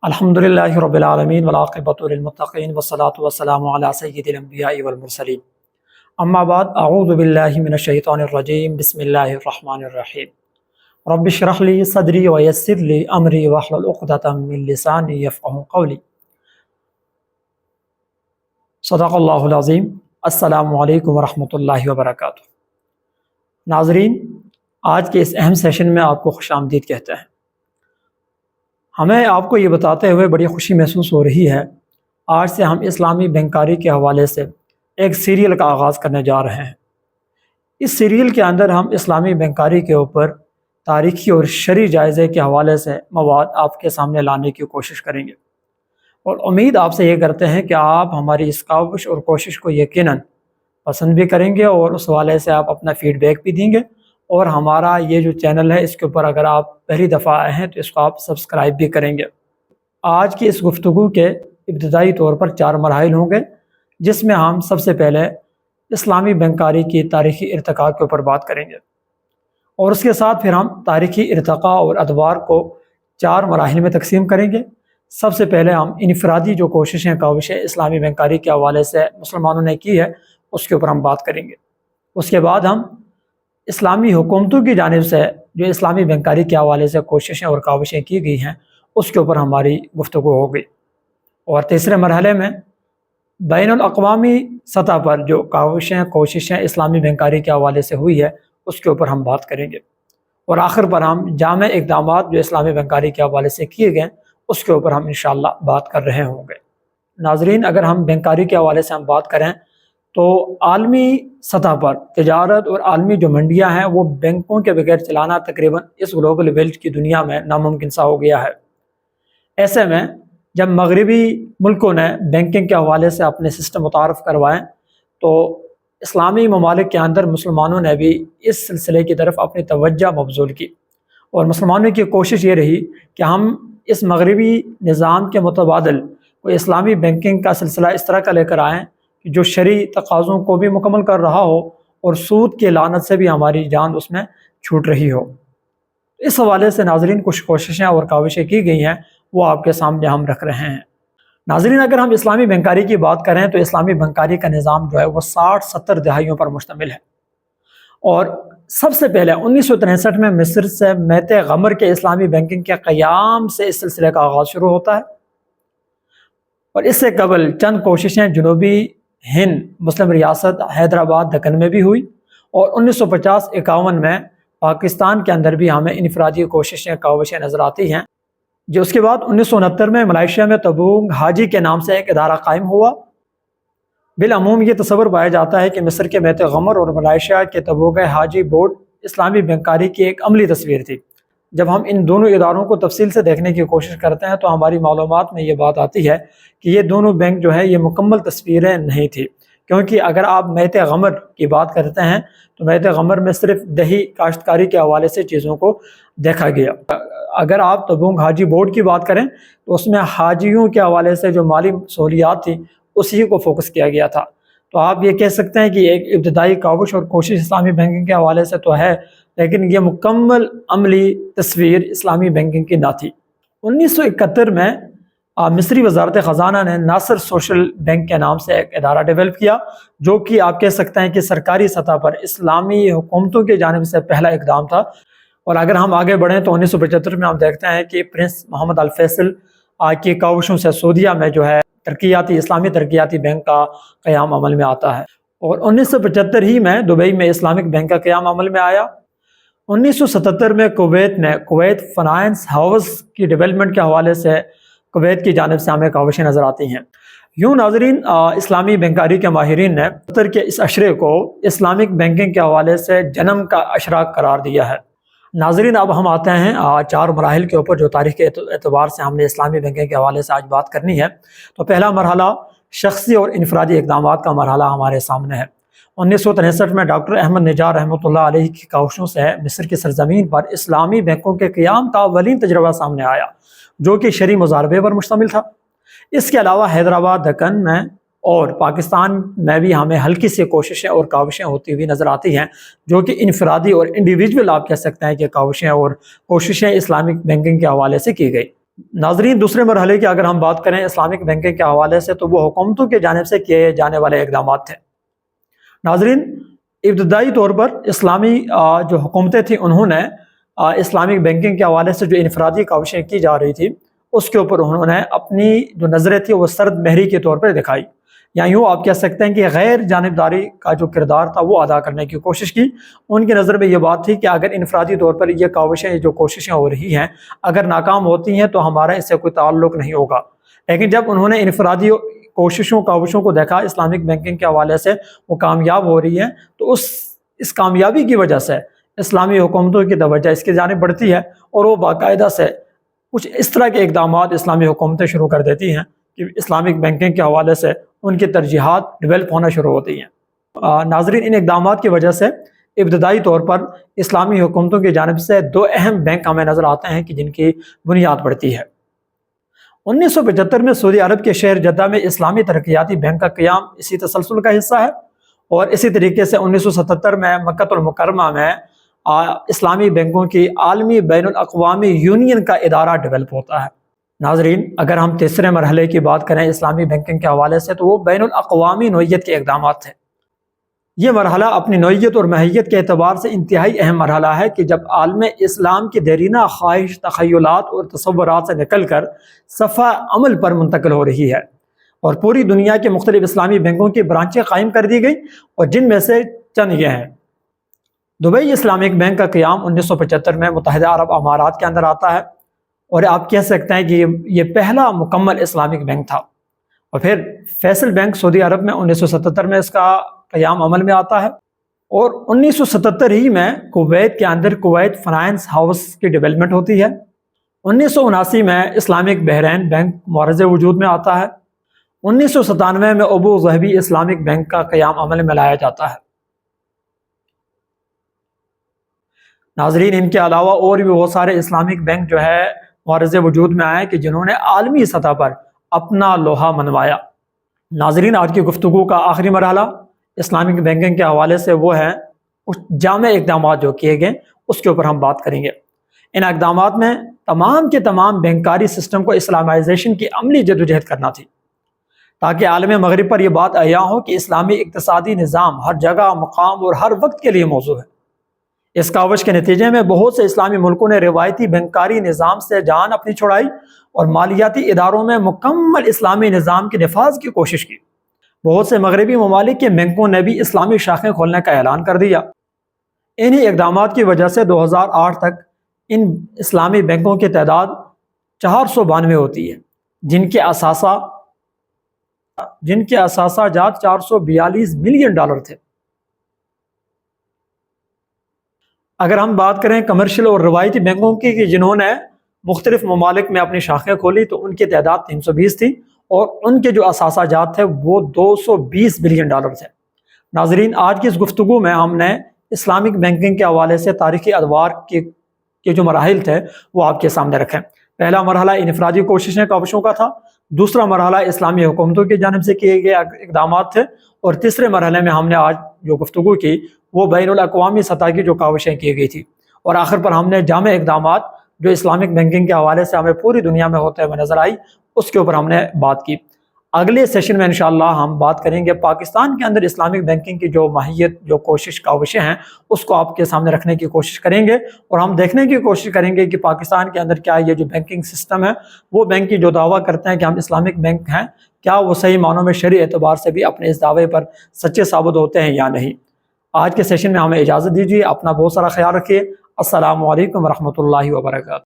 الحمدللہ رب العالمین والعاقبۃ للمتقین والصلاۃ والسلام علی سید الانبیاء والمرسلین اما بعد اعوذ باللہ من الشیطان الرجیم بسم اللہ الرحمن الرحیم رب اشرح لی صدری ویسر لی امری واحلل عقدۃ من لسانی یفقہوا قولی صدق اللہ العظیم۔ السلام علیکم ورحمۃ اللہ وبرکاتہ۔ ناظرین، آج کے اس اہم سیشن میں آپ کو خوش آمدید کہتے ہیں۔ ہمیں آپ کو یہ بتاتے ہوئے بڑی خوشی محسوس ہو رہی ہے، آج سے ہم اسلامی بینکاری کے حوالے سے ایک سیریل کا آغاز کرنے جا رہے ہیں۔ اس سیریل کے اندر ہم اسلامی بینکاری کے اوپر تاریخی اور شرعی جائزے کے حوالے سے مواد آپ کے سامنے لانے کی کوشش کریں گے، اور امید آپ سے یہ کرتے ہیں کہ آپ ہماری اس کاوش اور کوشش کو یقیناً پسند بھی کریں گے، اور اس حوالے سے آپ اپنا فیڈ بیک بھی دیں گے، اور ہمارا یہ جو چینل ہے اس کے اوپر اگر آپ پہلی دفعہ آئے ہیں تو اس کو آپ سبسکرائب بھی کریں گے۔ آج کی اس گفتگو کے ابتدائی طور پر 4 مراحل ہوں گے، جس میں ہم سب سے پہلے اسلامی بینکاری کی تاریخی ارتقاء کے اوپر بات کریں گے، اور اس کے ساتھ پھر ہم تاریخی ارتقاء اور ادوار کو 4 مراحل میں تقسیم کریں گے۔ سب سے پہلے ہم انفرادی جو کاوشیں اسلامی بینکاری کے حوالے سے مسلمانوں نے کی ہے اس کے اوپر ہم بات کریں گے۔ اس کے بعد ہم اسلامی حکومتوں کی جانب سے جو اسلامی بینکاری کے حوالے سے کوششیں اور کاوشیں کی گئی ہیں اس کے اوپر ہماری گفتگو ہوگی، اور تیسرے مرحلے میں بین الاقوامی سطح پر جو کوششیں اسلامی بینکاری کے حوالے سے ہوئی ہے اس کے اوپر ہم بات کریں گے، اور آخر پر ہم جامع اقدامات جو اسلامی بینکاری کے حوالے سے کیے گئے اس کے اوپر ہم انشاءاللہ بات کر رہے ہوں گے۔ ناظرین، اگر ہم بینکاری کے حوالے سے ہم بات کریں تو عالمی سطح پر تجارت اور عالمی جو منڈیاں ہیں وہ بینکوں کے بغیر چلانا تقریباً اس گلوبل ویلتھ کی دنیا میں ناممکن سا ہو گیا ہے۔ ایسے میں جب مغربی ملکوں نے بینکنگ کے حوالے سے اپنے سسٹم متعارف کروائیں تو اسلامی ممالک کے اندر مسلمانوں نے بھی اس سلسلے کی طرف اپنی توجہ مبذول کی، اور مسلمانوں کی کوشش یہ رہی کہ ہم اس مغربی نظام کے متبادل کوئی اسلامی بینکنگ کا سلسلہ اس طرح کا لے کر آئیں کہ جو شرعی تقاضوں کو بھی مکمل کر رہا ہو اور سود کی لعنت سے بھی ہماری جان اس میں چھوٹ رہی ہو۔ اس حوالے سے ناظرین کچھ کوششیں اور کاوشیں کی گئی ہیں، وہ آپ کے سامنے ہم رکھ رہے ہیں۔ ناظرین، اگر ہم اسلامی بینکاری کی بات کریں تو اسلامی بینکاری کا نظام جو ہے وہ 60-70 دہائیوں پر مشتمل ہے، اور سب سے پہلے 1963 میں مصر سے میت غمر کے اسلامی بینکنگ کے قیام سے اس سلسلے کا آغاز شروع ہوتا ہے، اور اس سے قبل چند کوششیں جنوبی ہند مسلم ریاست حیدرآباد دکن میں بھی ہوئی، اور 1950-51 میں پاکستان کے اندر بھی ہمیں انفرادی کاوشیں نظر آتی ہیں۔ جو اس کے بعد 1969 میں ملائیشیا میں تبوک حاجی کے نام سے ایک ادارہ قائم ہوا۔ بالعموم یہ تصور پایا جاتا ہے کہ مصر کے میت غمر اور ملائیشیا کے تبوک حاجی بورڈ اسلامی بینکاری کی ایک عملی تصویر تھی۔ جب ہم ان دونوں اداروں کو تفصیل سے دیکھنے کی کوشش کرتے ہیں تو ہماری معلومات میں یہ بات آتی ہے کہ یہ دونوں بینک جو ہے یہ مکمل تصویریں نہیں تھی، کیونکہ اگر آپ میت غمر کی بات کرتے ہیں تو میت غمر میں صرف دیہی کاشتکاری کے حوالے سے چیزوں کو دیکھا گیا۔ اگر آپ تبوک حاجی بورڈ کی بات کریں تو اس میں حاجیوں کے حوالے سے جو مالی سہولیات تھیں اسی کو فوکس کیا گیا تھا۔ تو آپ یہ کہہ سکتے ہیں کہ ایک ابتدائی کاوش اور کوشش اسلامی بینکنگ کے حوالے سے تو ہے، لیکن یہ مکمل عملی تصویر اسلامی بینکنگ کی نہ تھی۔ 1971 میں مصری وزارت خزانہ نے ناصر سوشل بینک کے نام سے ایک ادارہ ڈیولپ کیا، جو کہ آپ کہہ سکتے ہیں کہ سرکاری سطح پر اسلامی حکومتوں کی جانب سے پہلا اقدام تھا۔ اور اگر ہم آگے بڑھیں تو 1975 میں ہم دیکھتے ہیں کہ پرنس محمد الفیصل کی کاوشوں سے سعودیہ میں جو ہے اسلامی ترقیاتی بینک کا قیام عمل میں آتا ہے، اور 1975 ہی میں دبئی میں اسلامک بینک کا قیام عمل میں آیا۔ 1977 میں کویت فائنانس ہاؤس کی ڈیولپمنٹ کے حوالے سے کویت کی جانب سے ہمیں کاوشیں نظر آتی ہیں۔ یوں ناظرین، اسلامی بینکاری کے ماہرین نے 70 کے اس عشرے کو اسلامک بینکنگ کے حوالے سے جنم کا عشرہ قرار دیا ہے۔ ناظرین، اب ہم آتے ہیں 4 مراحل کے اوپر جو تاریخ کے اعتبار سے ہم نے اسلامی بینکنگ کے حوالے سے آج بات کرنی ہے۔ تو پہلا مرحلہ شخصی اور انفرادی اقدامات کا مرحلہ ہمارے سامنے ہے۔ 1963 میں ڈاکٹر احمد نجار رحمۃ اللہ علیہ کی کاوشوں سے مصر کی سرزمین پر اسلامی بینکوں کے قیام کا اولین تجربہ سامنے آیا، جو کہ شرعی مضاربے پر مشتمل تھا۔ اس کے علاوہ حیدرآباد دکن میں اور پاکستان میں بھی ہمیں ہلکی سی کوششیں اور کاوشیں ہوتی ہوئی نظر آتی ہیں، جو کہ انفرادی اور انڈیویجول آپ کہہ سکتے ہیں کہ کاوشیں اور کوششیں اسلامک بینکنگ کے حوالے سے کی گئی۔ ناظرین، دوسرے مرحلے کی اگر ہم بات کریں اسلامک بینکنگ کے حوالے سے تو وہ حکومتوں کی جانب سے کیے جانے والے اقدامات تھے۔ ناظرین، ابتدائی طور پر اسلامی جو حکومتیں تھیں انہوں نے اسلامک بینکنگ کے حوالے سے جو انفرادی کاوشیں کی جا رہی تھی اس کے اوپر انہوں نے اپنی جو نظریں تھیں وہ سرد مہری کے طور پر دکھائی، یا یوں آپ کہہ سکتے ہیں کہ غیر جانبداری کا جو کردار تھا وہ ادا کرنے کی کوشش کی۔ ان کی نظر میں یہ بات تھی کہ اگر انفرادی طور پر یہ کاوشیں جو کوششیں ہو رہی ہیں اگر ناکام ہوتی ہیں تو ہمارا اس سے کوئی تعلق نہیں ہوگا، لیکن جب انہوں نے انفرادی کاوشوں کو دیکھا اسلامک بینکنگ کے حوالے سے وہ کامیاب ہو رہی ہیں تو اس کامیابی کی وجہ سے اسلامی حکومتوں کی توجہ اس کی جانب بڑھتی ہے اور وہ باقاعدہ سے کچھ اس طرح کے اقدامات اسلامی حکومتیں شروع کر دیتی ہیں کہ اسلامک بینکنگ کے حوالے سے ان کی ترجیحات ڈیولپ ہونا شروع ہوتی ہیں۔ ناظرین، ان اقدامات کی وجہ سے ابتدائی طور پر اسلامی حکومتوں کی جانب سے دو اہم بینک ہمیں نظر آتے ہیں کہ جن کی بنیاد پڑتی ہے۔ 1975 میں سعودی عرب کے شہر جدہ میں اسلامی ترقیاتی بینک کا قیام اسی تسلسل کا حصہ ہے، اور اسی طریقے سے 1977 میں مکہ المکرمہ میں اسلامی بینکوں کی عالمی بین الاقوامی یونین کا ادارہ ڈیولپ ہوتا ہے۔ ناظرین، اگر ہم تیسرے مرحلے کی بات کریں اسلامی بینکنگ کے حوالے سے تو وہ بین الاقوامی نوعیت کے اقدامات تھے۔ یہ مرحلہ اپنی نوعیت اور ماہیت کے اعتبار سے انتہائی اہم مرحلہ ہے کہ جب عالم اسلام کی دیرینہ خواہش، تخیلات اور تصورات سے نکل کر صفحہ عمل پر منتقل ہو رہی ہے، اور پوری دنیا کے مختلف اسلامی بینکوں کی برانچیں قائم کر دی گئی، اور جن میں سے چند یہ ہیں۔ دبئی اسلامک بینک کا قیام 1975 میں متحدہ عرب امارات کے اندر آتا ہے، اور آپ کہہ سکتے ہیں کہ یہ پہلا مکمل اسلامک بینک تھا۔ اور پھر فیصل بینک سعودی عرب میں 1977 میں اس کا قیام عمل میں آتا ہے، اور 1977 ہی میں کویت کے اندر کویت فائنانس ہاؤس کی ڈیولپمنٹ ہوتی ہے۔ 1979 میں اسلامک بحرین بینک معرض وجود میں آتا ہے۔ 1997 میں ابو ظہبی اسلامک بینک کا قیام عمل میں لایا جاتا ہے۔ ناظرین، ان کے علاوہ اور بھی بہت سارے اسلامک بینک جو ہے معرض وجود میں آئے کہ جنہوں نے عالمی سطح پر اپنا لوہا منوایا۔ ناظرین، آج کی گفتگو کا آخری مرحلہ اسلامک بینکنگ کے حوالے سے وہ ہے کچھ جامع اقدامات جو کیے گئے، اس کے اوپر ہم بات کریں گے۔ ان اقدامات میں تمام کے تمام بینکاری سسٹم کو اسلامائزیشن کی عملی جدوجہد کرنا تھی، تاکہ عالم مغرب پر یہ بات عیاں ہو کہ اسلامی اقتصادی نظام ہر جگہ، مقام اور ہر وقت کے لیے موزوں ہے۔ اس کاوش کے نتیجے میں بہت سے اسلامی ملکوں نے روایتی بینکاری نظام سے جان اپنی چھڑائی اور مالیاتی اداروں میں مکمل اسلامی نظام کے نفاذ کی کوشش کی۔ بہت سے مغربی ممالک کے بینکوں نے بھی اسلامی شاخیں کھولنے کا اعلان کر دیا۔ انہی اقدامات کی وجہ سے 2008 تک ان اسلامی بینکوں کی تعداد 492 ہوتی ہے، جن کے اثاثہ جات $442 ملین تھے۔ اگر ہم بات کریں کمرشل اور روایتی بینکوں کی کہ جنہوں نے مختلف ممالک میں اپنی شاخیں کھولی تو ان کی تعداد 320 تھی، اور ان کے جو اثاثہ جات تھے وہ $220 بلین تھے۔ ناظرین، آج کی اس گفتگو میں ہم نے اسلامک بینکنگ کے حوالے سے تاریخی ادوار کے جو مراحل تھے وہ آپ کے سامنے رکھیں۔ پہلا مرحلہ انفرادی کاوشوں کا تھا، دوسرا مرحلہ اسلامی حکومتوں کی جانب سے کیے گئے اقدامات تھے، اور تیسرے مرحلے میں ہم نے آج جو گفتگو کی وہ بین الاقوامی سطح کی جو کاوشیں کی گئی تھی، اور آخر پر ہم نے جامع اقدامات جو اسلامک بینکنگ کے حوالے سے ہمیں پوری دنیا میں ہوتے ہوئے نظر آئی اس کے اوپر ہم نے بات کی۔ اگلے سیشن میں انشاءاللہ ہم بات کریں گے پاکستان کے اندر اسلامک بینکنگ کی جو ماہیت، جو کاوشیں ہیں اس کو آپ کے سامنے رکھنے کی کوشش کریں گے، اور ہم دیکھنے کی کوشش کریں گے کہ پاکستان کے اندر کیا یہ جو بینکنگ سسٹم ہے وہ بینک کی جو دعویٰ کرتے ہیں کہ ہم اسلامک بینک ہیں، کیا وہ صحیح معنوں میں شرعی اعتبار سے بھی اپنے اس دعوے پر سچے ثابت ہوتے ہیں یا نہیں۔ آج کے سیشن میں ہمیں اجازت دیجیے، اپنا بہت سارا خیال رکھیے۔ السلام علیکم ورحمۃ اللہ وبرکاتہ۔